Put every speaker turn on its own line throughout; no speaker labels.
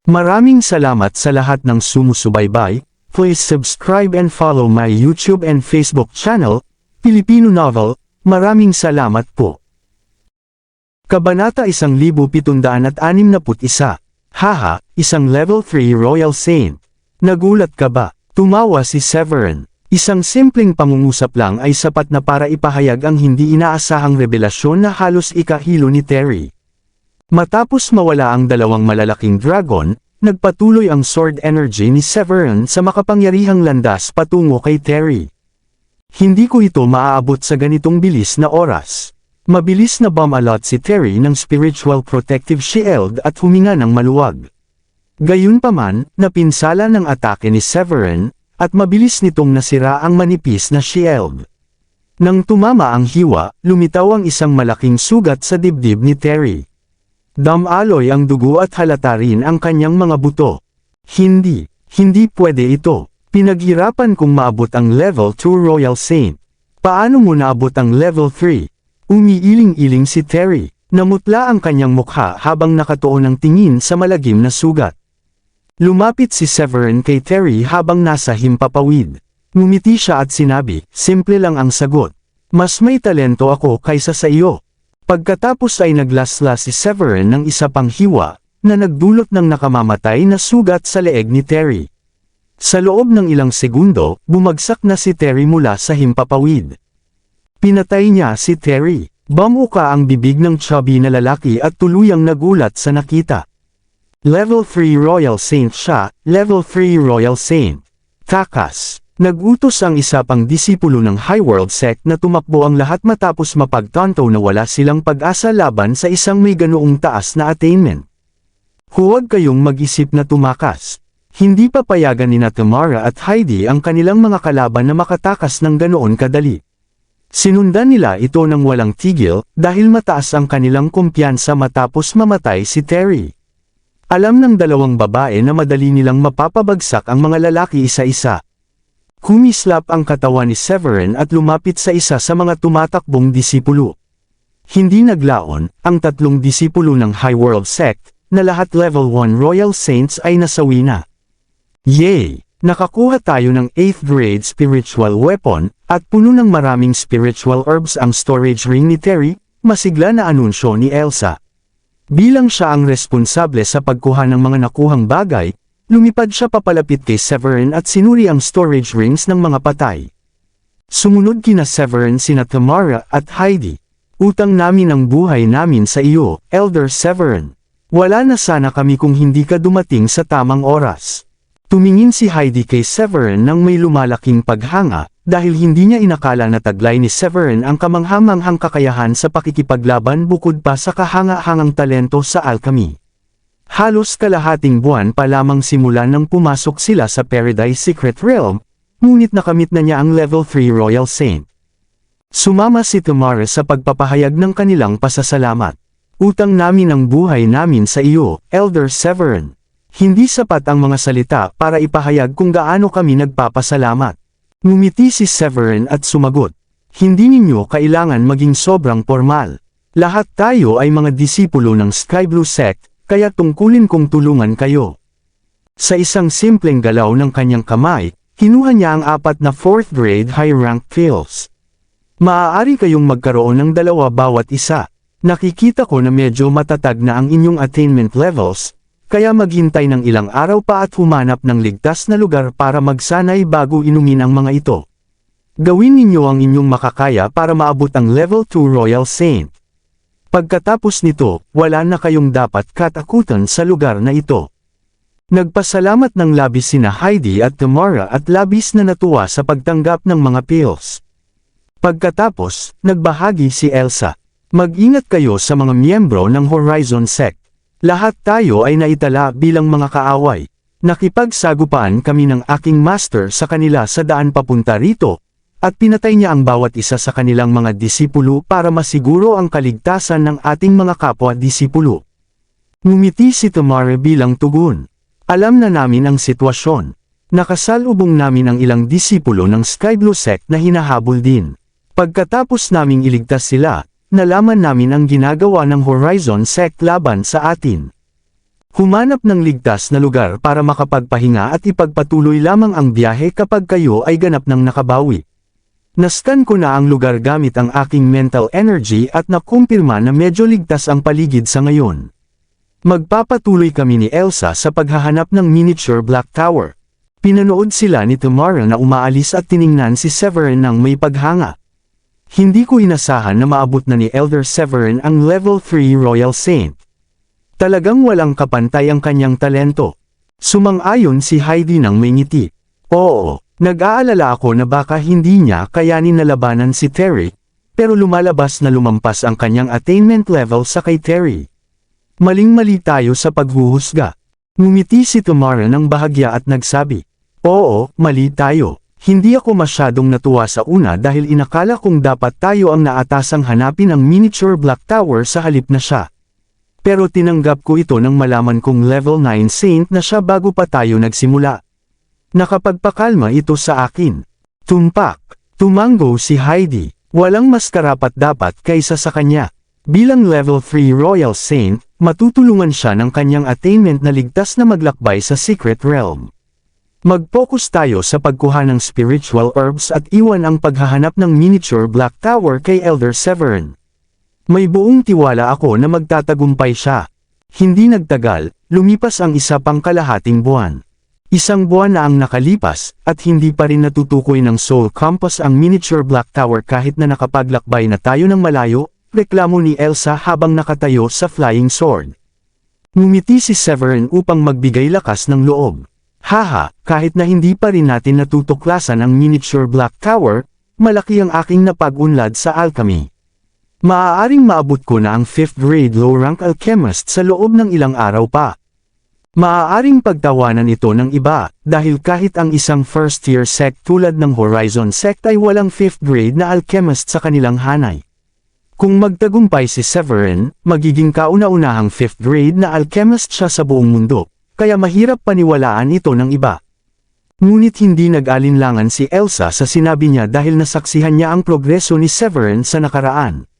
Maraming salamat sa lahat ng sumusubaybay. Please subscribe and follow my YouTube and Facebook channel, Filipino Novel. Maraming salamat po. Kabanata 1761. Haha, isang level 3 Royal Saint. Nagulat ka ba? Tumawa si Severin. Isang simpleng pangungusap lang ay sapat na para ipahayag ang hindi inaasahang revelasyon na halos ikahilo ni Terry. Matapos mawala ang dalawang malalaking dragon, nagpatuloy ang sword energy ni Severin sa makapangyarihang landas patungo kay Terry. Hindi ko ito maaabot sa ganitong bilis na oras. Mabilis na bumalot si Terry ng spiritual protective shield at huminga ng maluwag. Gayunpaman, napinsala ng atake ni Severin, at mabilis nitong nasira ang manipis na shield. Nang tumama ang hiwa, lumitaw ang isang malaking sugat sa dibdib ni Terry. Damaloy ang dugo at halata rin ang kanyang mga buto. Hindi pwede ito. Pinaghirapan kong maabot ang level 2 Royal Saint. Paano mo naabot ang level 3? Umiiling-iling si Terry. Namutla ang kanyang mukha habang nakatuon ang tingin sa malagim na sugat. Lumapit si Severin kay Terry habang nasa himpapawid. Ngumiti siya at sinabi, simple lang ang sagot. Mas may talento ako kaysa sa iyo. Pagkatapos ay naglaslas si Severin ng isa pang hiwa, na nagdulot ng nakamamatay na sugat sa leeg ni Terry. Sa loob ng ilang segundo, bumagsak na si Terry mula sa himpapawid. Pinatay niya si Terry. Bamuka ang bibig ng chubby na lalaki at tuluyang nagulat sa nakita. Level 3 Royal Saint siya, Level 3 Royal Saint. Takas. Nagutos ang isa pang disipulo ng High World Sect na tumakbo ang lahat matapos mapagtanto na wala silang pag-asa laban sa isang may ganoong taas na attainment. Huwag kayong mag-isip na tumakas. Hindi papayagan ni Tamara at Heidi ang kanilang mga kalaban na makatakas ng ganoon kadali. Sinundan nila ito ng walang tigil dahil mataas ang kanilang kumpiyansa matapos mamatay si Terry. Alam ng dalawang babae na madali nilang mapapabagsak ang mga lalaki isa-isa. Kumislap ang katawan ni Severin at lumapit sa isa sa mga tumatakbong disipulo. Hindi naglaon, ang tatlong disipulo ng High World Sect, na lahat level 1 Royal Saints ay nasawi na. Yay! Nakakuha tayo ng 8th grade spiritual weapon, at puno ng maraming spiritual herbs ang storage ring ni Terry, masigla na anunsyo ni Elsa. Bilang siya ang responsable sa pagkuha ng mga nakuhang bagay, lumipad siya papalapit kay Severin at sinuri ang storage rings ng mga patay. Sumunod kina Severin sina Tamara at Heidi. Utang namin ang buhay namin sa iyo, Elder Severin. Wala na sana kami kung hindi ka dumating sa tamang oras. Tumingin si Heidi kay Severin nang may lumalaking paghanga, dahil hindi niya inakala na taglay ni Severin ang kamanghamanghang kakayahan sa pakikipaglaban bukod pa sa kahanga-hangang talento sa alchemy. Halos kalahating buwan pa lamang simula nang pumasok sila sa Paradise Secret Realm, ngunit nakamit na niya ang level 3 Royal Saint. Sumama si Tamara sa pagpapahayag ng kanilang pasasalamat. Utang namin ang buhay namin sa iyo, Elder Severin. Hindi sapat ang mga salita para ipahayag kung gaano kami nagpapasalamat. Ngumiti si Severin at sumagot, hindi ninyo kailangan maging sobrang formal. Lahat tayo ay mga disipulo ng Sky Blue Sect, kaya tungkulin kong tulungan kayo. Sa isang simpleng galaw ng kanyang kamay, kinuha niya ang 4 na 4th grade high rank pills. Maaari kayong magkaroon ng 2 bawat isa. Nakikita ko na medyo matatag na ang inyong attainment levels, kaya maghintay ng ilang araw pa at humanap ng ligtas na lugar para magsanay bago inumin ang mga ito. Gawin ninyo ang inyong makakaya para maabot ang level 2 Royal Saint. Pagkatapos nito, wala na kayong dapat katakutan sa lugar na ito. Nagpasalamat ng labis sina Heidi at Tamara at labis na natuwa sa pagtanggap ng mga pills. Pagkatapos, nagbahagi si Elsa. Mag-ingat kayo sa mga miyembro ng Horizon Sect. Lahat tayo ay naitala bilang mga kaaway. Nakipagsagupaan kami ng aking master sa kanila sa daan papunta rito, at pinatay niya ang bawat isa sa kanilang mga disipulo para masiguro ang kaligtasan ng ating mga kapwa-disipulo. Ngumiti si Tamara bilang tugon. Alam na namin ang sitwasyon. Nakasalubong namin ang ilang disipulo ng Sky Blue Sect na hinahabol din. Pagkatapos naming iligtas sila, nalaman namin ang ginagawa ng Horizon Sect laban sa atin. Humanap ng ligtas na lugar para makapagpahinga at ipagpatuloy lamang ang biyahe kapag kayo ay ganap ng nakabawi. Nascan ko na ang lugar gamit ang aking mental energy at nakumpirma na medyo ligtas ang paligid sa ngayon. Magpapatuloy kami ni Elsa sa paghahanap ng miniature Black Tower. Pinanood sila ni Tamara na umaalis at tiningnan si Severin ng may paghanga. Hindi ko inasahan na maabot na ni Elder Severin ang level 3 Royal Saint. Talagang walang kapantay ang kanyang talento. Sumang-ayon si Heidi ng may ngiti. Oo, nag-aalala ako na baka hindi niya kayanin na labanan si Terry, pero lumalabas na lumampas ang kanyang attainment level sa kay Terry. Maling-mali tayo sa paghuhusga. Ngumiti si Tamara ng bahagya at nagsabi, "Oo, mali tayo. Hindi ako masyadong natuwa sa una dahil inakala kong dapat tayo ang naatasang hanapin ang miniature Black Tower sa halip na siya. Pero tinanggap ko ito nang malaman kong level 9 Saint na siya bago pa tayo nagsimula. Nakapagpakalma ito sa akin." Tumpak. Tumango si Heidi. Walang mas karapat-dapat kaysa sa kanya. Bilang level 3 Royal Saint, matutulungan siya ng kanyang attainment na ligtas na maglakbay sa Secret Realm. Mag-focus tayo sa pagkuha ng spiritual herbs at iwan ang paghahanap ng miniature Black Tower kay Elder Severin. May buong tiwala ako na magtatagumpay siya. Hindi nagtagal, lumipas ang isa pang kalahating buwan. Isang buwan na ang nakalipas, at hindi pa rin natutukoy ng Soul Compass ang miniature Black Tower kahit na nakapaglakbay na tayo ng malayo. Reklamo ni Elsa habang nakatayo sa flying sword. Ngumiti si Severin upang magbigay lakas ng loob. Haha, kahit na hindi pa rin natin natutuklasan ang miniature Black Tower, malaki ang aking napag-unlad sa alchemy. Maaaring maabot ko na ang 5th grade low-rank alchemist sa loob ng ilang araw pa. Maaaring pagtawanan ito ng iba, dahil kahit ang isang first-tier sect tulad ng Horizon Sect ay walang 5th grade na alchemist sa kanilang hanay. Kung magtagumpay si Severin, magiging kauna-unahang 5th grade na alchemist siya sa buong mundo, kaya mahirap paniwalaan ito ng iba. Ngunit hindi nag-alinlangan si Elsa sa sinabi niya dahil nasaksihan niya ang progreso ni Severin sa nakaraan.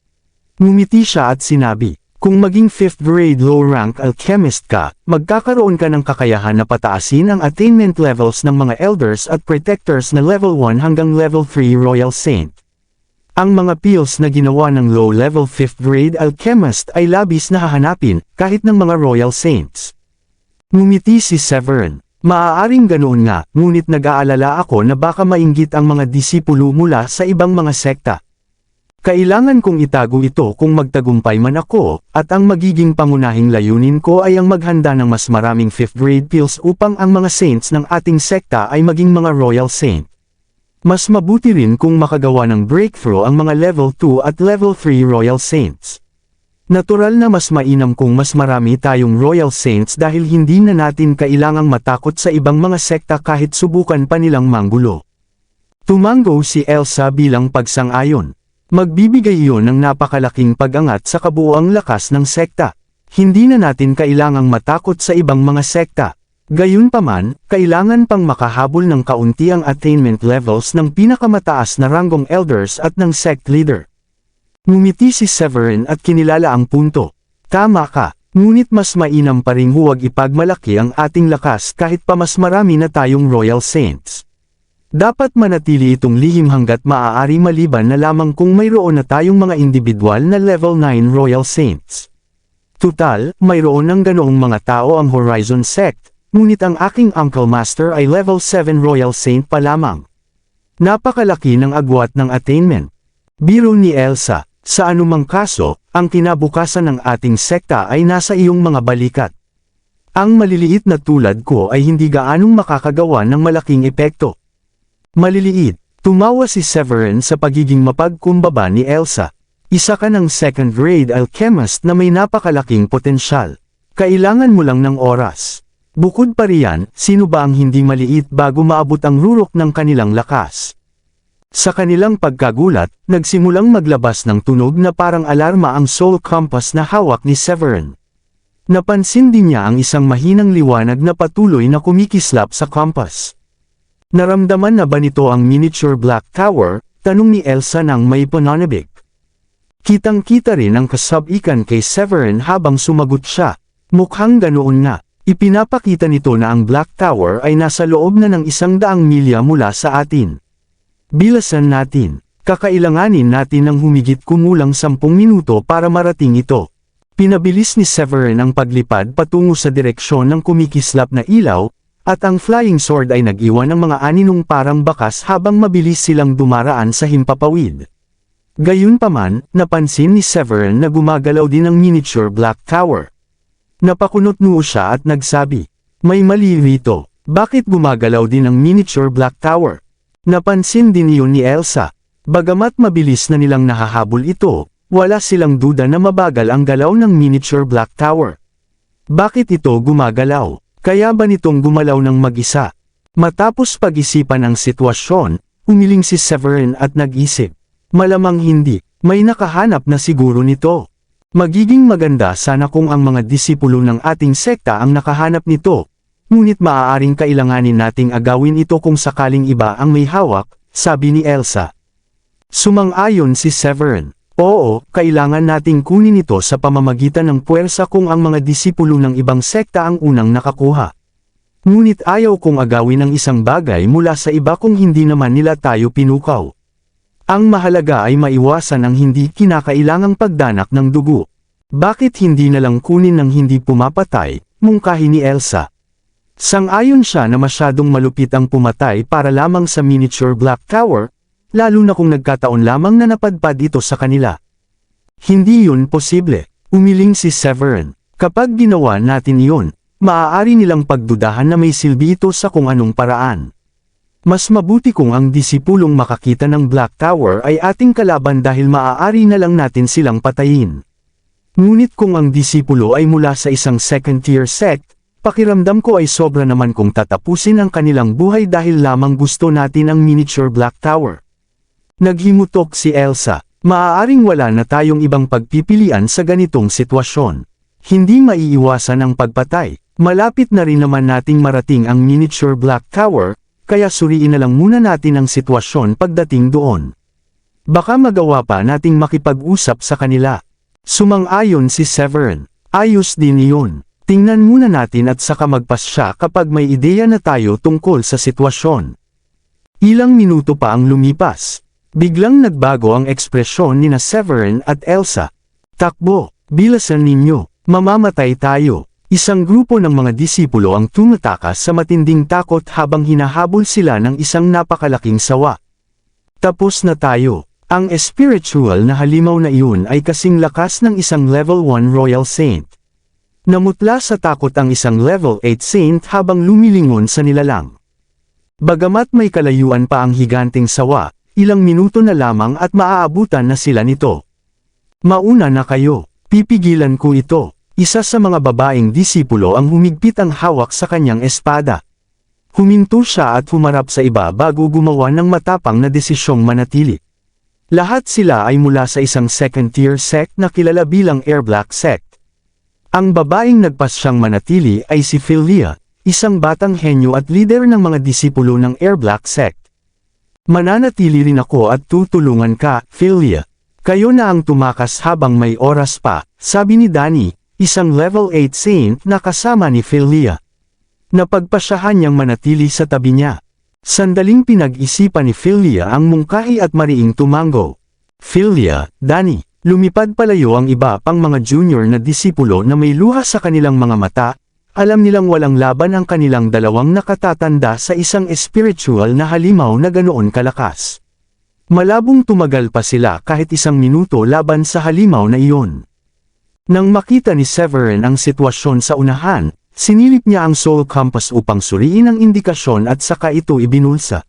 Ngumiti siya at sinabi, "Kung maging 5th grade low-rank alchemist ka, magkakaroon ka ng kakayahan na pataasin ang attainment levels ng mga elders at protectors na level 1 hanggang level 3 Royal Saint. Ang mga pills na ginawa ng low-level 5th grade alchemist ay labis na hahanapin, kahit ng mga Royal Saints." Ngumiti si Severin. Maaaring ganoon nga, ngunit nag-aalala ako na baka mainggit ang mga disipulo mula sa ibang mga sekta. Kailangan kong itago ito kung magtagumpay man ako, at ang magiging pangunahing layunin ko ay ang maghanda ng mas maraming 5th grade pills upang ang mga saints ng ating sekta ay maging mga Royal Saint. Mas mabuti rin kung makagawa ng breakthrough ang mga level 2 at level 3 Royal Saints. Natural na mas mainam kung mas marami tayong Royal Saints dahil hindi na natin kailangang matakot sa ibang mga sekta kahit subukan pa nilang manggulo. Tumango si Elsa bilang pagsang-ayon. Magbibigay iyon ng napakalaking pag-angat sa kabuuang lakas ng sekta. Hindi na natin kailangang matakot sa ibang mga sekta. Gayunpaman, kailangan pang makahabol ng kaunti ang attainment levels ng pinakamataas na ranggong elders at ng sect leader. Ngumiti si Severin at kinilala ang punto. Tama ka, ngunit mas mainam pa ring huwag ipagmalaki ang ating lakas kahit pa mas marami na tayong Royal Saints. Dapat manatili itong lihim hanggat maaari maliban na lamang kung mayroon na tayong mga individual na level 9 Royal Saints. Tutal, mayroon ng ganoong mga tao ang Horizon Sect. Ngunit ang aking Uncle Master ay level 7 Royal Saint pa lamang. Napakalaki ng agwat ng attainment. Biro ni Elsa, sa anumang kaso, ang kinabukasan ng ating sekta ay nasa iyong mga balikat. Ang maliliit na tulad ko ay hindi gaanong makakagawa ng malaking epekto. Maliliit, tumawa si Severin sa pagiging mapagkumbaba ni Elsa. Isa ka ng 2nd grade alchemist na may napakalaking potensyal. Kailangan mo lang ng oras. Bukod pa riyan, sino ba ang hindi maliit bago maabot ang rurok ng kanilang lakas? Sa kanilang pagkagulat, nagsimulang maglabas ng tunog na parang alarma ang Soul Compass na hawak ni Severin. Napansin din niya ang isang mahinang liwanag na patuloy na kumikislap sa compass. Naramdaman na ba nito ang miniature Black Tower? Tanong ni Elsa nang may pananabik. Kitang-kita rin ang kasab-ikan kay Severin habang sumagot siya. Mukhang ganoon nga. Ipinapakita nito na ang Black Tower ay nasa loob na ng 100 milya mula sa atin. Bilasan natin. Kakailanganin natin ng humigit kumulang 10 minuto para marating ito. Pinabilis ni Severin ang paglipad patungo sa direksyon ng kumikislap na ilaw, at ang flying sword ay nag-iwan ng mga aninong parang bakas habang mabilis silang dumaraan sa himpapawid. Gayunpaman, napansin ni Severin na gumagalaw din ang miniature Black Tower. Napakunot noo siya at nagsabi, "May mali rito, bakit gumagalaw din ang miniature Black Tower?" Napansin din iyon ni Elsa. Bagamat mabilis na nilang nahahabol ito, wala silang duda na mabagal ang galaw ng miniature Black Tower. Bakit ito gumagalaw? Kaya ba nitong gumalaw ng mag-isa? Matapos pag-isipan ang sitwasyon, umiling si Severin at nag-isip. Malamang hindi, may nakahanap na siguro nito. Magiging maganda sana kung ang mga disipulo ng ating sekta ang nakahanap nito, ngunit maaaring kailanganin nating agawin ito kung sakaling iba ang may hawak, sabi ni Elsa. Sumang-ayon si Severin. Oo, kailangan nating kunin ito sa pamamagitan ng puwersa kung ang mga disipulo ng ibang sekta ang unang nakakuha. Ngunit ayaw kong agawin ang isang bagay mula sa iba kung hindi naman nila tayo pinukaw. Ang mahalaga ay maiwasan ang hindi kinakailangang pagdanak ng dugo. Bakit hindi na lang kunin ng hindi pumapatay, mungkahi ni Elsa. Sang-ayon siya na masyadong malupit ang pumatay para lamang sa miniature Black Tower, lalo na kung nagkataon lamang na napadpad ito sa kanila. Hindi yun posible, umiling si Severin. Kapag ginawa natin iyon, maaari nilang pagdudahan na may silbi ito sa kung anong paraan. Mas mabuti kung ang disipulong makakita ng Black Tower ay ating kalaban dahil maaari na lang natin silang patayin. Ngunit kung ang disipulo ay mula sa isang second-tier sect, pakiramdam ko ay sobra naman kung tatapusin ang kanilang buhay dahil lamang gusto natin ang miniature Black Tower. Naghimutok si Elsa. Maaaring wala na tayong ibang pagpipilian sa ganitong sitwasyon. Hindi maiiwasan ang pagpatay. Malapit na rin naman nating marating ang miniature Black Tower, kaya suriin na lang muna natin ang sitwasyon pagdating doon. Baka magawa pa nating makipag-usap sa kanila. Sumang-ayon si Severin. Ayos din iyon. Tingnan muna natin at saka magpasya kapag may ideya na tayo tungkol sa sitwasyon. Ilang minuto pa ang lumipas. Biglang nagbago ang ekspresyon ni Severin at Elsa. Takbo, bilasan ninyo, mamamatay tayo. Isang grupo ng mga disipulo ang tumatakas sa matinding takot habang hinahabol sila ng isang napakalaking sawa. Tapos na tayo. Ang spiritual na halimaw na iyon ay kasing lakas ng isang level 1 Royal Saint. Namutla sa takot ang isang level 8 Saint habang lumilingon sa nilalang. Bagamat may kalayuan pa ang higanting sawa, ilang minuto na lamang at maaabutan na sila nito. Mauna na kayo, pipigilan ko ito. Isa sa mga babaeng disipulo ang humigpit ang hawak sa kanyang espada. Huminto siya at humarap sa iba bago gumawa ng matapang na desisyong manatili. Lahat sila ay mula sa isang second-tier sect na kilala bilang Air Black Sect. Ang babaeng nagpasyang manatili ay si Philia, isang batang henyo at leader ng mga disipulo ng Air Black Sect. Mananatili rin ako at tutulungan ka, Philia. Kayo na ang tumakas habang may oras pa, sabi ni Danny, isang level 8 saint na kasama ni Philia. Napagpasyahan niyang manatili sa tabi niya. Sandaling pinag-isipan ni Philia ang mungkahi at mariing tumango. Philia, Danny, lumipad palayo ang iba pang mga junior na disipulo na may luha sa kanilang mga mata, alam nilang walang laban ang kanilang dalawang nakatatanda sa isang spiritual na halimaw na ganoon kalakas. Malabong tumagal pa sila kahit isang minuto laban sa halimaw na iyon. Nang makita ni Severin ang sitwasyon sa unahan, sinilip niya ang soul compass upang suriin ang indikasyon at saka ito ibinulsa.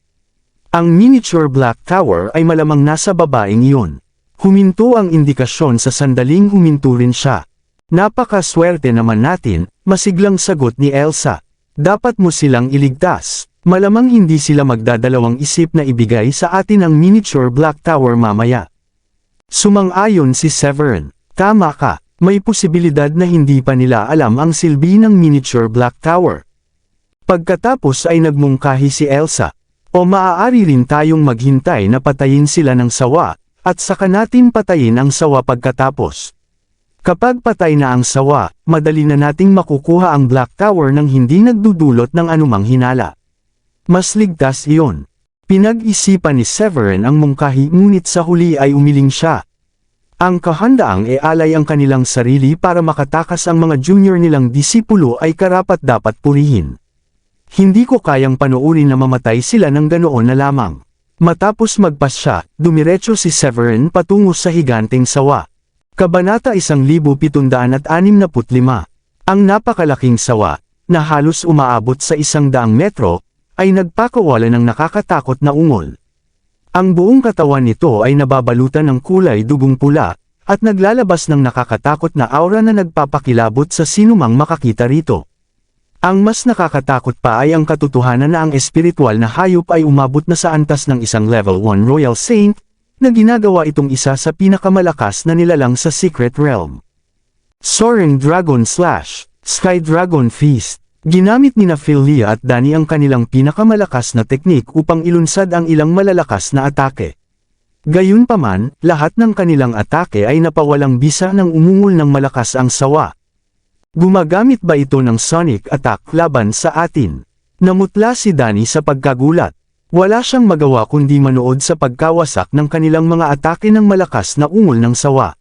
Ang miniature Black Tower ay malamang nasa babaeng iyon. Huminto ang indikasyon sa sandaling huminto rin siya. Napakaswerte naman natin, masiglang sagot ni Elsa. Dapat mo silang iligtas. Malamang hindi sila magdadalawang isip na ibigay sa atin ang miniature Black Tower mamaya. Sumang-ayon si Severin. Tama ka. May posibilidad na hindi pa nila alam ang silbi ng miniature Black Tower. Pagkatapos ay nagmungkahi si Elsa. O maaari rin tayong maghintay na patayin sila ng sawa, at saka natin patayin ang sawa pagkatapos. Kapag patay na ang sawa, madali na nating makukuha ang Black Tower nang hindi nagdudulot ng anumang hinala. Mas ligtas iyon. Pinag-isipan ni Severin ang mungkahi ngunit sa huli ay umiling siya. Ang kahandaang ialay ang kanilang sarili para makatakas ang mga junior nilang disipulo ay karapat-dapat purihin. Hindi ko kayang panoorin na mamatay sila ng ganoon na lamang. Matapos magpasya, dumiretso si Severin patungo sa higanteng sawa. Kabanata 1765. Ang napakalaking sawa, na halos umaabot sa 100 metro, ay nagpakawala ng nakakatakot na ungol. Ang buong katawan nito ay nababalutan ng kulay dugong pula, at naglalabas ng nakakatakot na aura na nagpapakilabot sa sinumang makakita rito. Ang mas nakakatakot pa ay ang katotohanan na ang espiritual na hayop ay umabot na sa antas ng isang level 1 Royal Saint, na ginagawa itong isa sa pinakamalakas na nilalang sa Secret Realm. Soaring Dragon Slash, Sky Dragon Feast. Ginamit ni Philia at Danny ang kanilang pinakamalakas na teknik upang ilunsad ang ilang malalakas na atake. Gayunpaman, lahat ng kanilang atake ay napawalang bisa nang umungol ng malakas ang sawa. Gumagamit ba ito ng sonic attack laban sa atin? Namutla si Danny sa pagkagulat. Wala siyang magawa kundi manood sa pagkawasak ng kanilang mga atake ng malakas na ungol ng sawa.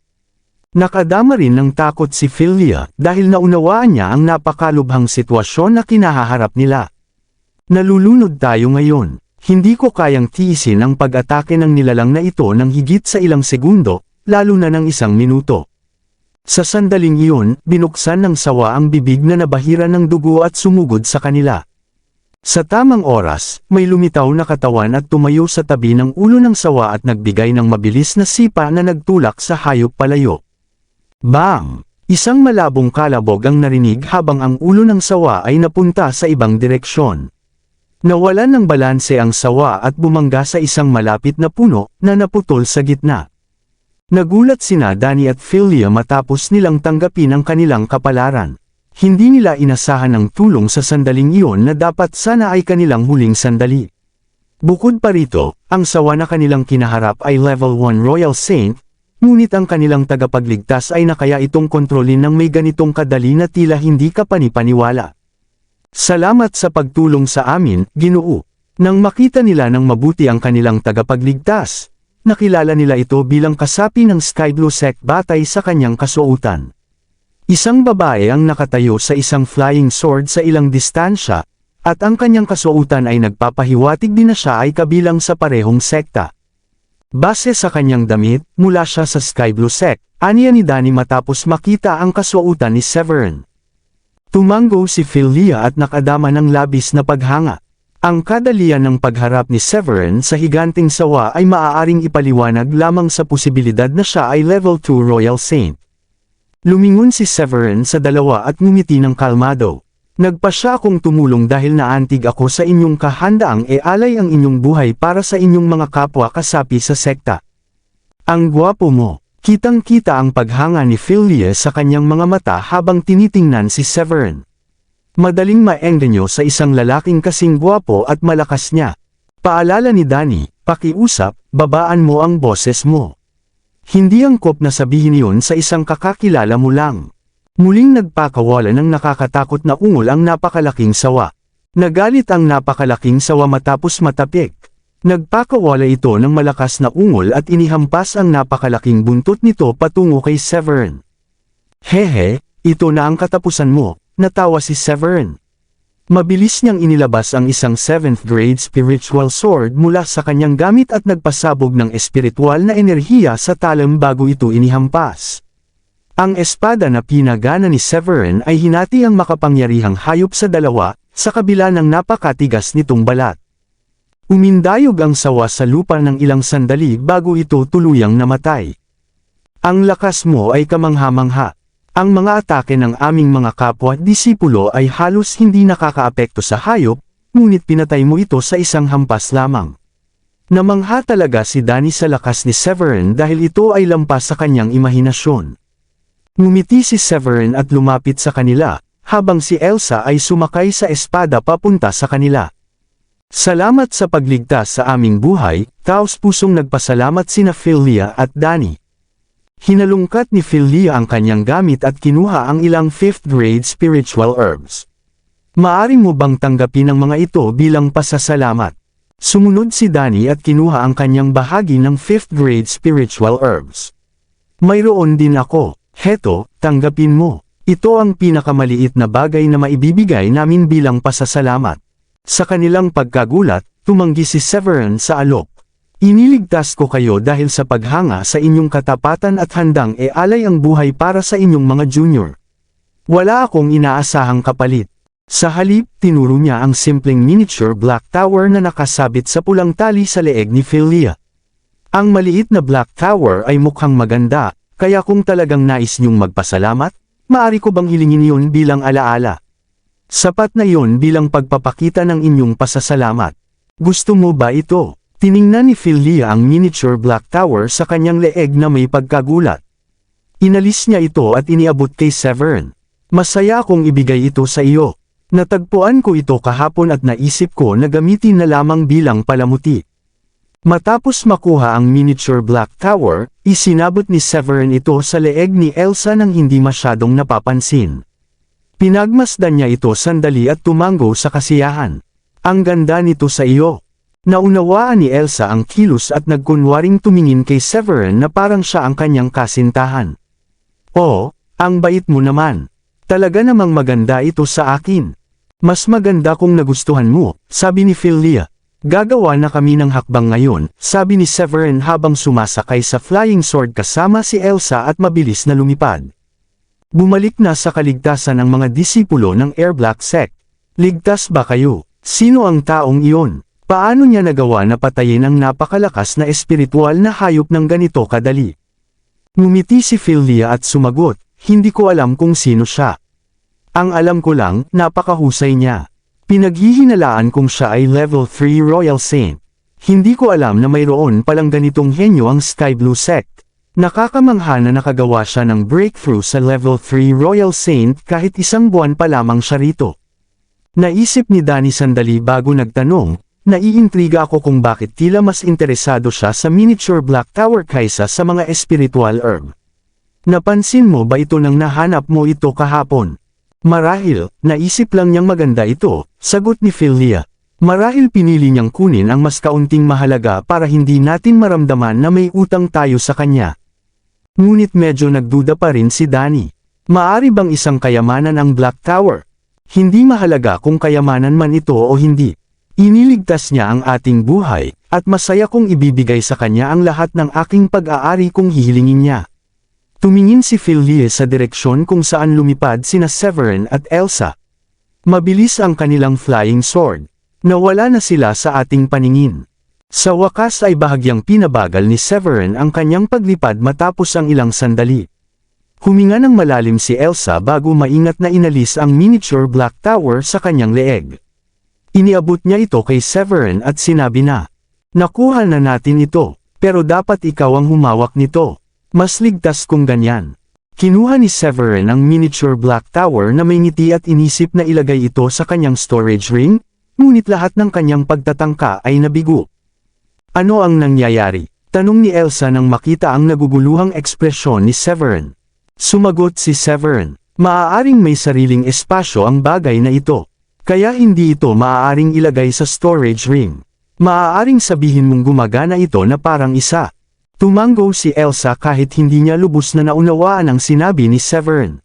Nakadama rin ng takot si Philia dahil naunawaan niya ang napakalubhang sitwasyon na kinahaharap nila. Nalulunod tayo ngayon. Hindi ko kayang tiisin ang pag-atake ng nilalang na ito ng higit sa ilang segundo, lalo na ng 1 minuto. Sa sandaling iyon, binuksan ng sawa ang bibig na nabahira ng dugo at sumugod sa kanila. Sa tamang oras, may lumitaw na katawan at tumayo sa tabi ng ulo ng sawa at nagbigay ng mabilis na sipa na nagtulak sa hayop palayo. Bang! Isang malabong kalabog ang narinig habang ang ulo ng sawa ay napunta sa ibang direksyon. Nawalan ng balanse ang sawa at bumangga sa isang malapit na puno na naputol sa gitna. Nagulat sina Danny at Philia matapos nilang tanggapin ang kanilang kapalaran. Hindi nila inasahan ang tulong sa sandaling iyon na dapat sana ay kanilang huling sandali. Bukod pa rito, ang sawa na kanilang kinaharap ay level 1 Royal Saint, ngunit ang kanilang tagapagligtas ay nakaya itong kontrolin ng may ganitong kadali na tila hindi ka panipaniwala. Salamat sa pagtulong sa amin, Ginoo. Nang makita nila ng mabuti ang kanilang tagapagligtas, nakilala nila ito bilang kasapi ng Sky Blue Sect batay sa kanyang kasuotan. Isang babae ang nakatayo sa isang flying sword sa ilang distansya, at ang kanyang kasuotan ay nagpapahiwatig din na siya ay kabilang sa parehong sekta. Base sa kanyang damit, mula siya sa Sky Blue Sect, aniya ni Danny matapos makita ang kasuotan ni Severin. Tumango si Philia at nakadama ng labis na paghanga. Ang kadalian ng pagharap ni Severin sa higanting sawa ay maaaring ipaliwanag lamang sa posibilidad na siya ay level 2 Royal Saint. Lumingon si Severin sa dalawa at ngumiti ng kalmado. Nagpasya akong tumulong dahil naantig ako sa inyong kahandaang ialay ang inyong buhay para sa inyong mga kapwa kasapi sa sekta. Ang gwapo mo. Kitang-kita ang paghanga ni Philia sa kanyang mga mata habang tinitingnan si Severin. Madaling maengganyo sa isang lalaking kasing gwapo at malakas niya. Paalala ni Danny, pakiusap, babaan mo ang boses mo. Hindi angkop na sabihin iyon sa isang kakakilala mo lang. Muling nagpakawala ng nakakatakot na ungol ang napakalaking sawa. Nagalit ang napakalaking sawa matapos matapik. Nagpakawala ito ng malakas na ungol at inihampas ang napakalaking buntot nito patungo kay Severin. Hehe, ito na ang katapusan mo, natawa si Severin. Mabilis niyang inilabas ang isang 7th grade spiritual sword mula sa kanyang gamit at nagpasabog ng espiritual na enerhiya sa talam bago ito inihampas. Ang espada na pinagana ni Severin ay hinati ang makapangyarihang hayop sa dalawa, sa kabila ng napakatigas nitong balat. Umindayog ang sawa sa lupa ng ilang sandali bago ito tuluyang namatay. Ang lakas mo ay kamangha-mangha. Ang mga atake ng aming mga kapwa-disipulo ay halos hindi nakakaapekto sa hayop, ngunit pinatay mo ito sa isang hampas lamang. Namangha talaga si Danny sa lakas ni Severin dahil ito ay lampas sa kanyang imahinasyon. Ngumiti si Severin at lumapit sa kanila, habang si Elsa ay sumakay sa espada papunta sa kanila. Salamat sa pagligtas sa aming buhay, taos pusong nagpasalamat sina Philia at Danny. Hinalungkat ni Philia ang kanyang gamit at kinuha ang ilang 5th grade spiritual herbs. Maari mo bang tanggapin ang mga ito bilang pasasalamat? Sumunod si Danny at kinuha ang kanyang bahagi ng 5th grade spiritual herbs. Mayroon din ako. Heto, tanggapin mo. Ito ang pinakamaliit na bagay na maibibigay namin bilang pasasalamat. Sa kanilang pagkagulat, tumanggi si Severin sa alok. Iniligtas ko kayo dahil sa paghanga sa inyong katapatan at handang alay ang buhay para sa inyong mga junior. Wala akong inaasahang kapalit. Sa halip, tinuro niya ang simpleng miniature black tower na nakasabit sa pulang tali sa leeg ni Philia. Ang maliit na black tower ay mukhang maganda, kaya kung talagang nais niyong magpasalamat, maari ko bang hilingin yun bilang alaala? Sapat na yun bilang pagpapakita ng inyong pasasalamat. Gusto mo ba ito? Tiningnan ni Philia ang miniature black tower sa kanyang leeg na may pagkagulat. Inalis niya ito at iniabot kay Severin. Masaya akong ibigay ito sa iyo. Natagpuan ko ito kahapon at naisip ko na gamitin na lamang bilang palamuti. Matapos makuha ang miniature black tower, isinabot ni Severin ito sa leeg ni Elsa nang hindi masyadong napapansin. Pinagmasdan niya ito sandali at tumango sa kasiyahan. Ang ganda nito sa iyo. Naunawaan ni Elsa ang kilos at nagkunwaring tumingin kay Severin na parang siya ang kanyang kasintahan. Oh, ang bait mo naman. Talaga namang maganda ito sa akin. Mas maganda kung nagustuhan mo, sabi ni Philia. Gagawa na kami ng hakbang ngayon, sabi ni Severin habang sumasakay sa flying sword kasama si Elsa at mabilis na lumipad. Bumalik na sa kaligtasan ang mga disipulo ng Air Black Sect. Ligtas ba kayo? Sino ang taong iyon? Paano niya nagawa na patayin ang napakalakas na espiritual na hayop ng ganito kadali? Ngumiti si Philia at sumagot, hindi ko alam kung sino siya. Ang alam ko lang, napakahusay niya. Pinaghihinalaan kong siya ay level 3 Royal Saint. Hindi ko alam na mayroon palang ganitong henyo ang Sky Blue Sect. Nakakamangha na nakagawa siya ng breakthrough sa level 3 Royal Saint kahit isang buwan pa lamang siya rito. Naisip ni Danny sandali bago nagtanong, naiintriga ako kung bakit tila mas interesado siya sa miniature black tower kaysa sa mga spiritual herb. Napansin mo ba ito nang nahanap mo ito kahapon? Marahil, naisip lang niyang maganda ito, sagot ni Philia. Marahil pinili niyang kunin ang mas kaunting mahalaga para hindi natin maramdaman na may utang tayo sa kanya. Ngunit medyo nagduda pa rin si Danny. Maari bang isang kayamanan ang Black Tower? Hindi mahalaga kung kayamanan man ito o hindi. Iniligtas niya ang ating buhay, at masaya kong ibibigay sa kanya ang lahat ng aking pag-aari kung hihilingin niya. Tumingin si Philia sa direksyon kung saan lumipad sina Severin at Elsa. Mabilis ang kanilang flying sword. Nawala na sila sa ating paningin. Sa wakas ay bahagyang pinabagal ni Severin ang kanyang paglipad matapos ang ilang sandali. Huminga ng malalim si Elsa bago maingat na inalis ang miniature black tower sa kanyang leeg. Iniabot niya ito kay Severin at sinabi na, "Nakuha na natin ito, pero dapat ikaw ang humawak nito. Mas ligtas kung ganyan." Kinuha ni Severin ang miniature black tower na may ngiti at inisip na ilagay ito sa kanyang storage ring, ngunit lahat ng kanyang pagtatangka ay nabigo. Ano ang nangyayari? Tanong ni Elsa nang makita ang naguguluhang ekspresyon ni Severin. Sumagot si Severin, "Maaaring may sariling espasyo ang bagay na ito. Kaya hindi ito maaaring ilagay sa storage ring. Maaaring sabihin mong gumagana ito na parang isa." Tumango si Elsa kahit hindi niya lubos na naunawaan ang sinabi ni Severin.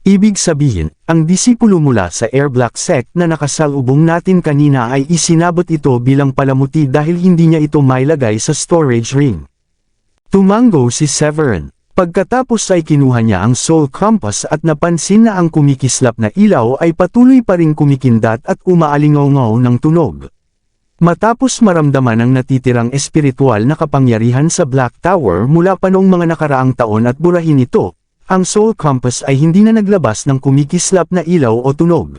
Ibig sabihin, ang disipulo mula sa Air Black Sect na nakasalubong natin kanina ay isinabot ito bilang palamuti dahil hindi niya ito mailagay sa storage ring. Tumango si Severin. Pagkatapos ay kinuha niya ang soul compass at napansin na ang kumikislap na ilaw ay patuloy pa ring kumikindat at umaalingaw-ngaw ng tunog. Matapos maramdaman ang natitirang espiritual na kapangyarihan sa Black Tower mula pa noong mga nakaraang taon at burahin ito, ang soul compass ay hindi na naglabas ng kumikislap na ilaw o tunog.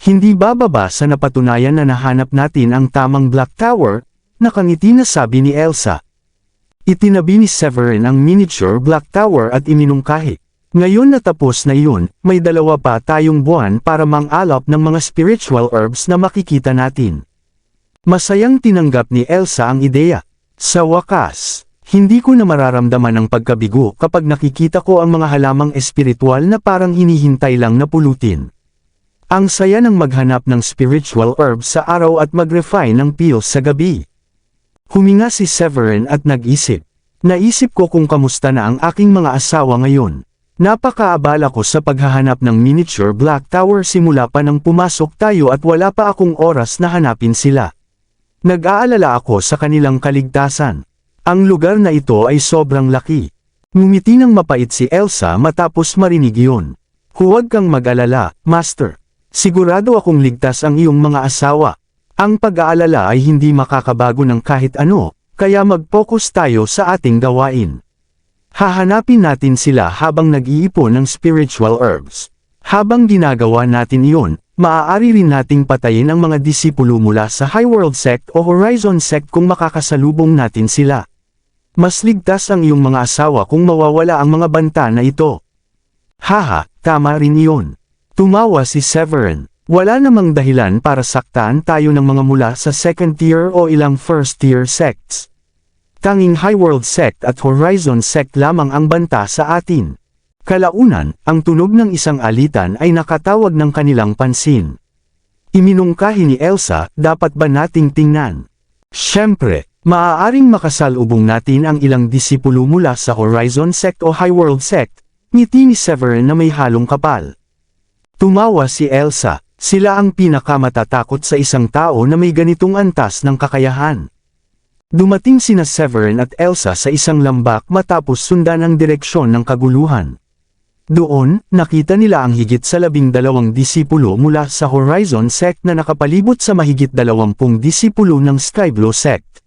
Hindi bababa sa napatunayan na nahanap natin ang tamang Black Tower, nakangiti na sabi ni Elsa. Itinabi ni Severin ang miniature Black Tower at iminungkahi. Ngayon na tapos na iyon, may dalawa pa tayong buwan para mang-alap ng mga spiritual herbs na makikita natin. Masayang tinanggap ni Elsa ang ideya. Sa wakas, Hindi ko na mararamdaman ang pagkabigo kapag nakikita ko ang mga halamang espiritual na parang hinihintay lang na pulutin. Ang saya ng maghanap ng spiritual herbs sa araw at mag-refine ng pills sa gabi. Huminga si Severin at nag-isip. Naisip ko kung kamusta na ang aking mga asawa ngayon. Napakaabala ko sa paghahanap ng miniature Black Tower simula pa nang pumasok tayo at wala pa akong oras na hanapin sila. Nag-aalala ako sa kanilang kaligtasan. Ang lugar na ito ay sobrang laki. Ngumiti ng mapait si Elsa matapos marinig iyon. Huwag kang mag-alala, Master. Sigurado akong ligtas ang iyong mga asawa. Ang pag-aalala ay hindi makakabago ng kahit ano, kaya mag-focus tayo sa ating gawain. Hahanapin natin sila habang nag-iipon ng spiritual herbs. Habang ginagawa natin iyon, maaari rin nating patayin ang mga disipulo mula sa High World Sect o Horizon Sect kung makakasalubong natin sila. Mas ligtas ang iyong mga asawa kung mawawala ang mga banta na ito. Haha, tama rin iyon. Tumawa si Severin. Wala namang dahilan para saktaan tayo ng mga mula sa second tier o ilang first tier sects. Tanging High World Sect at Horizon Sect lamang ang banta sa atin. Kalaunan, ang tunog ng isang alitan ay nakatawag ng kanilang pansin. Iminungkahi ni Elsa, dapat ba nating tingnan? Siyempre, maaaring makasalubong natin ang ilang disipulo mula sa Horizon Sect o High World Sect, ngiti ni Severin na may halong kapal. Tumawa si Elsa, sila ang pinakamatatakot sa isang tao na may ganitong antas ng kakayahan. Dumating sina Severin at Elsa sa isang lambak matapos sundan ang direksyon ng kaguluhan. Doon, nakita nila ang higit sa 12 disipulo mula sa Horizon Sect na nakapalibot sa mahigit 20 disipulo ng Skyblue Sect.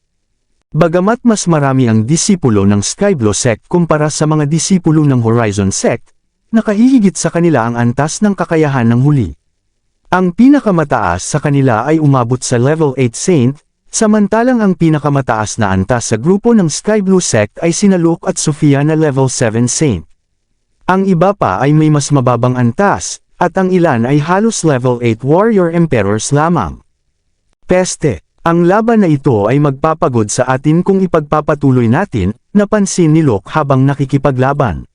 Bagamat mas marami ang disipulo ng Skyblue Sect kumpara sa mga disipulo ng Horizon Sect, nakahihigit sa kanila ang antas ng kakayahan ng huli. Ang pinakamataas sa kanila ay umabot sa level 8 Saint, samantalang ang pinakamataas na antas sa grupo ng Skyblue Sect ay sina Luke at Sophia na level 7 Saint. Ang iba pa ay may mas mababang antas, at ang ilan ay halos level 8 Warrior Emperors lamang. Peste, ang laban na ito ay magpapagod sa atin kung ipagpapatuloy natin, napansin ni Luke habang nakikipaglaban.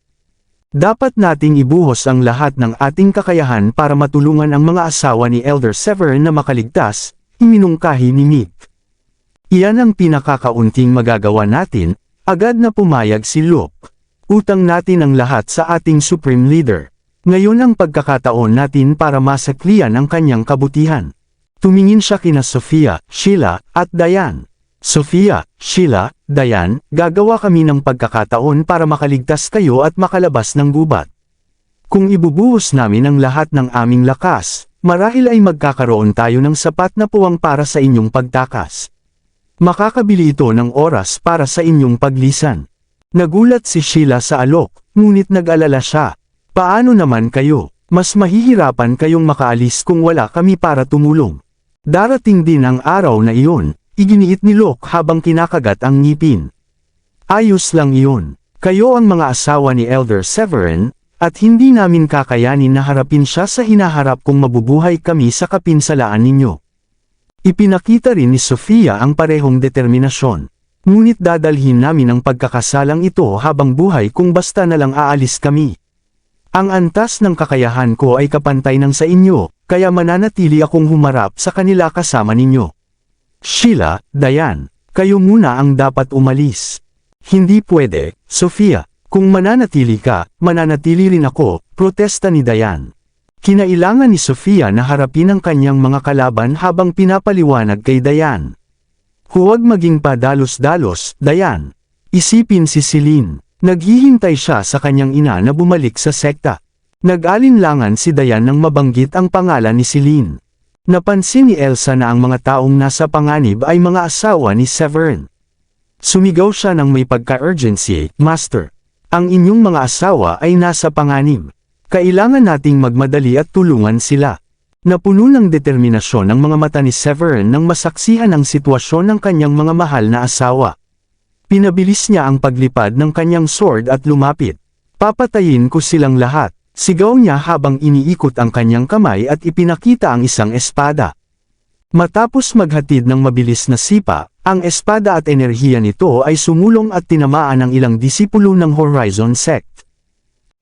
Dapat nating ibuhos ang lahat ng ating kakayahan para matulungan ang mga asawa ni Elder Severin na makaligtas, iminungkahi ni Mick. Iyan ang pinakakaunting magagawa natin, agad na pumayag si Luke. Utang natin ang lahat sa ating Supreme Leader. Ngayon ang pagkakataon natin para masaklian ang kanyang kabutihan. Tumingin siya kina Sophia, Sheila, at Diane. Sophia, Sheila, Diane, gagawa kami ng pagkakataon para makaligtas kayo at makalabas ng gubat. Kung ibubuhos namin ang lahat ng aming lakas, marahil ay magkakaroon tayo ng sapat na puwang para sa inyong pagtakas. Makakabili ito ng oras para sa inyong paglisan. Nagulat si Sheila sa alok, ngunit nag-alala siya. Paano naman kayo? Mas mahihirapan kayong makaalis kung wala kami para tumulong. Darating din ang araw na iyon. Iginiit ni Luke habang kinakagat ang ngipin. Ayos lang iyon. Kayo ang mga asawa ni Elder Severin, at hindi namin kakayanin na harapin siya sa hinaharap kung mabubuhay kami sa kapinsalaan ninyo. Ipinakita rin ni Sophia ang parehong determinasyon. Ngunit dadalhin namin ang pagkakasalang ito habang buhay kung basta na lang aalis kami. Ang antas ng kakayahan ko ay kapantay ng sa inyo, kaya mananatili akong humarap sa kanila kasama ninyo. Sheila, Diane, kayo muna ang dapat umalis. Hindi pwede, Sophia. Kung mananatili ka, mananatili rin ako, protesta ni Diane. Kinailangan ni Sophia na harapin ang kanyang mga kalaban habang pinapaliwanag kay Diane. Huwag maging padalos-dalos, Diane. Isipin si Celine. Naghihintay siya sa kanyang ina na bumalik sa sekta. Nag-alinlangan si Diane nang mabanggit ang pangalan ni Celine. Napansin ni Elsa na ang mga taong nasa panganib ay mga asawa ni Severin. Sumigaw siya ng may pagka-urgency, Master. Ang inyong mga asawa ay nasa panganib. Kailangan nating magmadali at tulungan sila. Napuno ng determinasyon ang mga mata ni Severin nang masaksihan ang sitwasyon ng kanyang mga mahal na asawa. Pinabilis niya ang paglipad ng kanyang sword at lumapit. Papatayin ko silang lahat. Sigaw niya habang iniikot ang kanyang kamay at ipinakita ang isang espada. Matapos maghatid ng mabilis na sipa, Ang espada at enerhiya nito ay sumulong at tinamaan ang ilang disipulo ng Horizon Sect.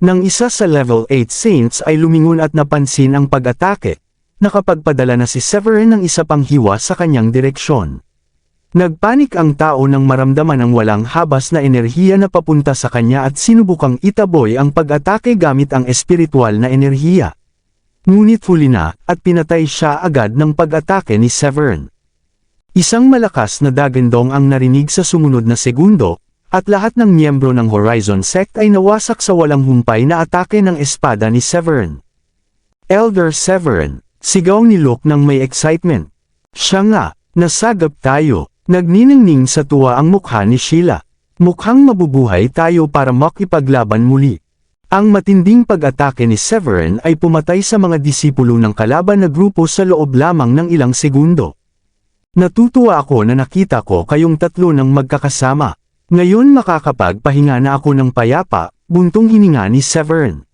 Nang isa sa level 8 saints ay lumingon at napansin ang pag-atake, nakapagpadala na si Severin ng isa pang hiwa sa kanyang direksyon. Nagpanik ang tao nang maramdaman ang walang habas na enerhiya na papunta sa kanya at sinubukang itaboy ang pag-atake gamit ang espiritual na enerhiya. Ngunit huli na, at pinatay siya agad ng pag-atake ni Severin. Isang malakas na dagandong ang narinig sa sumunod na segundo, at lahat ng miyembro ng Horizon Sect ay nawasak sa walang humpay na atake ng espada ni Severin. Elder Severin, sigaw ni Luke ng may excitement. Siya nga, nasagap tayo, nagniningning sa tuwa ang mukha ni Sheila. Mukhang mabubuhay tayo para makipaglaban muli. Ang matinding pag-atake ni Severin ay pumatay sa mga disipulo ng kalaban na grupo sa loob lamang ng ilang segundo. Natutuwa ako na nakita ko kayong tatlo ng magkakasama. Ngayon makakapagpahinga na ako ng payapa, buntong hininga ni Severin.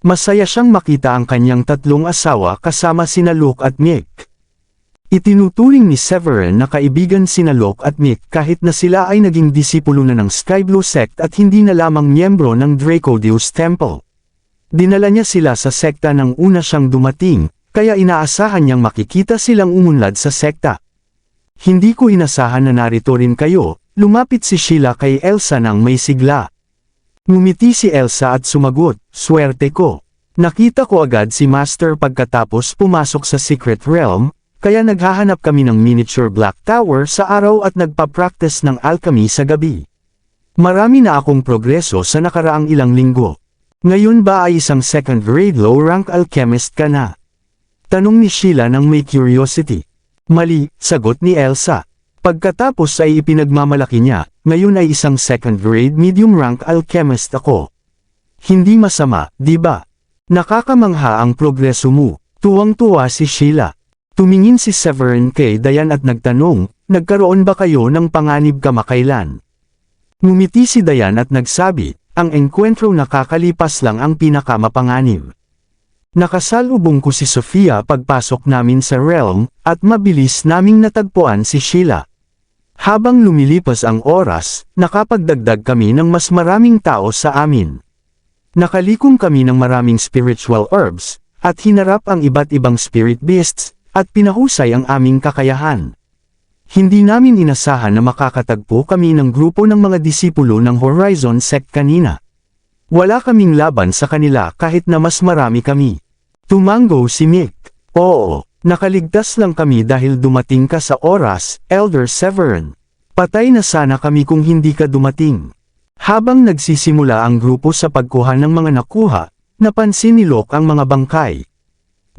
Masaya siyang makita ang kanyang tatlong asawa kasama sina Luke at Mick. Itinuturing ni Severin na kaibigan sina Luke at Mick kahit na sila ay naging disipulo na ng Skyblue Sect at hindi na lamang miyembro ng Dracodeus Temple. Dinala niya sila sa sekta nang una siyang dumating, kaya inaasahan niyang makikita silang umunlad sa sekta. Hindi ko inasahan na narito rin kayo, lumapit si Sheila kay Elsa nang may sigla. Ngumiti si Elsa at sumagot, swerte ko. Nakita ko agad si Master pagkatapos pumasok sa Secret Realm, kaya naghahanap kami ng miniature Black Tower sa araw at nagpa-practice ng alchemy sa gabi. Marami na akong progreso sa nakaraang ilang linggo. Ngayon ba ay isang second grade low rank alchemist ka na? Tanong ni Sheila nang may curiosity. Mali, sagot ni Elsa. Pagkatapos ay ipinagmamalaki niya, ngayon ay isang second grade medium rank alchemist ako. Hindi masama, di ba? Nakakamangha ang progreso mo. Tuwang-tuwa si Sheila. Tumingin si Severin kay Diane at nagtanong, nagkaroon ba kayo ng panganib kamakailan? Ngumiti si Diane at nagsabi, ang engkwentro nakakalipas lang ang pinakamapanganib. Nakasalubong ko si Sofia pagpasok namin sa realm, at mabilis naming natagpuan si Sheila. Habang lumilipas ang oras, nakapagdagdag kami ng mas maraming tao sa amin. Nakalikom kami ng maraming spiritual herbs, at hinarap ang iba't ibang spirit beasts, at pinahusay ang aming kakayahan. Hindi namin inasahan na makakatagpo kami ng grupo ng mga disipulo ng Horizon Sect kanina. Wala kaming laban sa kanila kahit na mas marami kami. Tumango si Mick. Oo, nakaligtas lang kami dahil dumating ka sa oras, Elder Severin. Patay na sana kami kung hindi ka dumating. Habang nagsisimula ang grupo sa pagkuha ng mga nakuha, napansin ni Luke ang mga bangkay.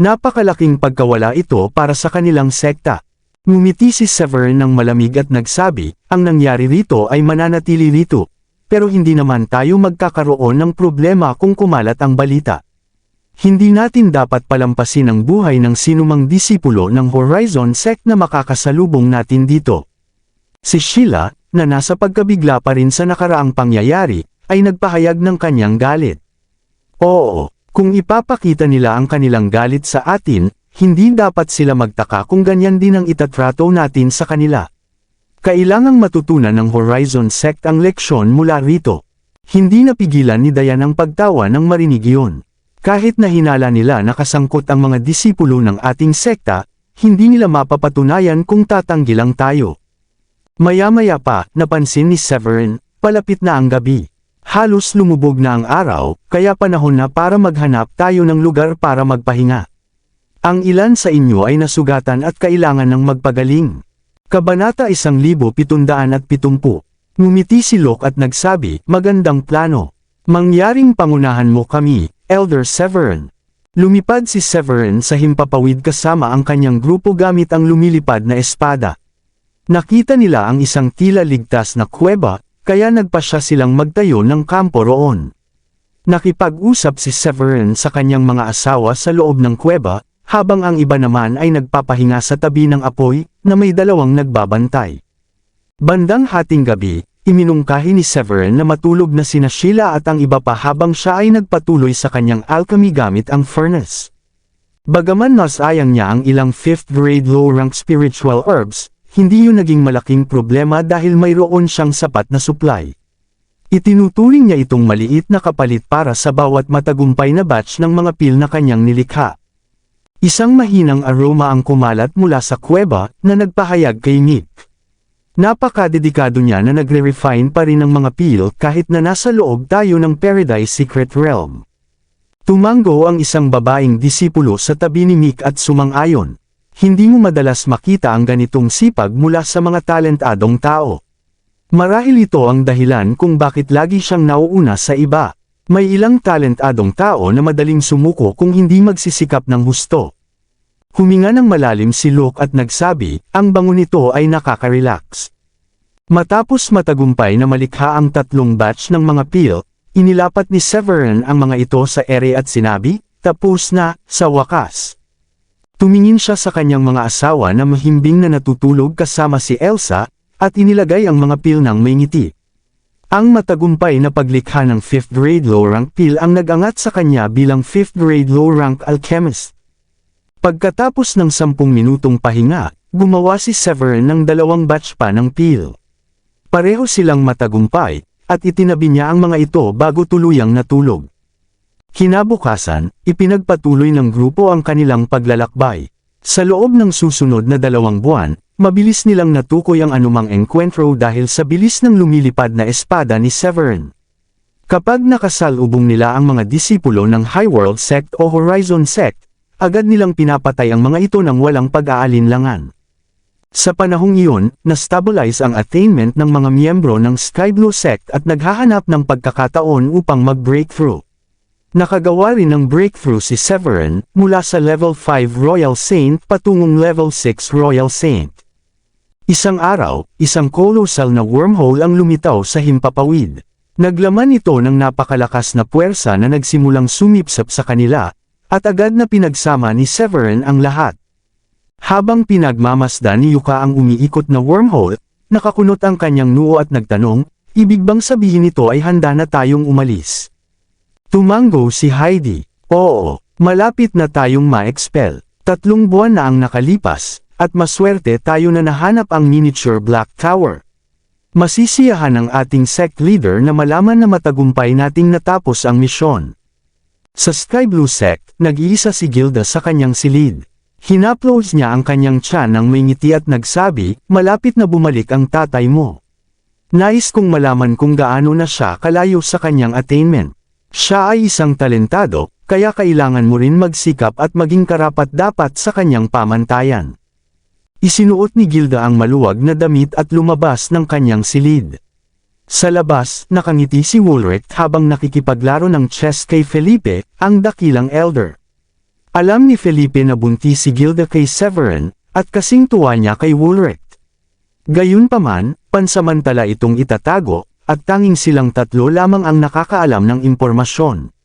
Napakalaking pagkawala ito para sa kanilang sekta. Ngumiti si Severin ng malamig at nagsabi, ang nangyari rito ay mananatili rito, pero hindi naman tayo magkakaroon ng problema kung kumalat ang balita. Hindi natin dapat palampasin ang buhay ng sinumang disipulo ng Horizon Sect na makakasalubong natin dito. Si Sheila, na nasa pagkabigla pa rin sa nakaraang pangyayari, ay nagpahayag ng kanyang galit. Oo, kung ipapakita nila ang kanilang galit sa atin, hindi dapat sila magtaka kung ganyan din ang itatrato natin sa kanila. Kailangang matutunan ng Horizon Sect ang leksyon mula rito. Hindi napigilan ni Diane ang pagtawa nang marinig iyon. Kahit na hinala nila nakasangkot ang mga disipulo ng ating sekta, hindi nila mapapatunayan kung tatanggi lang tayo. Maya-maya pa, napansin ni Severin, palapit na ang gabi. Halos lumubog na ang araw, kaya panahon na para maghanap tayo ng lugar para magpahinga. Ang ilan sa inyo ay nasugatan at kailangan ng magpagaling. Kabanata 1770. Ngumiti si Luke at nagsabi, magandang plano. Mangyaring pangunahan mo kami, Elder Severin. Lumipad si Severin sa himpapawid kasama ang kanyang grupo gamit ang lumilipad na espada. Nakita nila ang isang tila ligtas na kuweba, kaya nagpasya silang magtayo ng kampo roon. Nakipag-usap si Severin sa kanyang mga asawa sa loob ng kuweba, habang ang iba naman ay nagpapahinga sa tabi ng apoy, na may dalawang nagbabantay. Bandang hating gabi, iminungkahi ni Severin na matulog na sina Sheila at ang iba pa habang siya ay nagpatuloy sa kanyang alchemy gamit ang furnace. Bagaman nasayang niya ang ilang 5th grade low rank spiritual herbs, hindi yun naging malaking problema dahil mayroon siyang sapat na supply. Itinuturing niya itong maliit na kapalit para sa bawat matagumpay na batch ng mga pil na kanyang nilikha. Isang mahinang aroma ang kumalat mula sa kuweba na nagpahayag kay Nick. Napakadedikado niya na nagre-refine pa rin ng mga pil kahit na nasa loob tayo ng Paradise Secret Realm. Tumango ang isang babaeng disipulo sa tabi ni Mick at sumang-ayon. Hindi mo madalas makita ang ganitong sipag mula sa mga talentadong tao. Marahil ito ang dahilan kung bakit lagi siyang nauuna sa iba. May ilang talentadong tao na madaling sumuko kung hindi magsisikap ng husto. Huminga ng malalim si Luke at nagsabi, ang bango nito ay nakaka-relax. Matapos matagumpay na malikha ang 3 batch ng mga pil, inilapat ni Severin ang mga ito sa ere at sinabi, tapos na, sa wakas. Tumingin siya sa kanyang mga asawa na mahimbing na natutulog kasama si Elsa, at inilagay ang mga pil ng may ngiti. Ang matagumpay na paglikha ng 5th grade low-rank pil ang nag-angat sa kanya bilang 5th grade low-rank alchemist. Pagkatapos ng 10 minutong pahinga, gumawa si Severin ng 2 batch pa ng pil. Pareho silang matagumpay, at itinabi niya ang mga ito bago tuluyang natulog. Kinabukasan, ipinagpatuloy ng grupo ang kanilang paglalakbay. Sa loob ng susunod na 2 buwan, mabilis nilang natukoy ang anumang enkwentro dahil sa bilis ng lumilipad na espada ni Severin. Kapag nakasalubong nila ang mga disipulo ng High World Sect o Horizon Sect, agad nilang pinapatay ang mga ito ng walang pag-aalinlangan. Sa panahong iyon, na-stabilize ang attainment ng mga miyembro ng Sky Blue Sect at naghahanap ng pagkakataon upang mag-breakthrough. Nakagawa rin ng breakthrough si Severin mula sa level 5 Royal Saint patungong level 6 Royal Saint. Isang araw, isang colossal na wormhole ang lumitaw sa himpapawid. Naglaman ito ng napakalakas na puwersa na nagsimulang sumipsap sa kanila, at agad na pinagsama ni Severin ang lahat. Habang pinagmamasdan ni Yuka ang umiikot na wormhole, nakakunot ang kanyang noo at nagtanong, ibig bang sabihin nito ay handa na tayong umalis? Tumango si Heidi, oo, malapit na tayong ma-expel. 3 buwan na ang nakalipas, at maswerte tayo na nahanap ang miniature Black Tower. Masisiyahan ang ating sect leader na malaman na matagumpay nating natapos ang misyon. Sa Sky Blue Sect, nag-iisa si Gilda sa kanyang silid. Hinaplos niya ang kanyang tiyan ng may ngiti at nagsabi, malapit na bumalik ang tatay mo. Nais kong malaman kung gaano na siya kalayo sa kanyang attainment. Siya ay isang talentado, kaya kailangan mo rin magsikap at maging karapat-dapat sa kanyang pamantayan. Isinuot ni Gilda ang maluwag na damit at lumabas ng kanyang silid. Sa labas, nakangiti si Woolrich habang nakikipaglaro ng chess kay Felipe, ang dakilang elder. Alam ni Felipe na buntis si Gilda kay Severin, at kasing tuwa niya kay Woolrich. Gayunpaman, pansamantala itong itatago, at tanging silang 3 lamang ang nakakaalam ng impormasyon.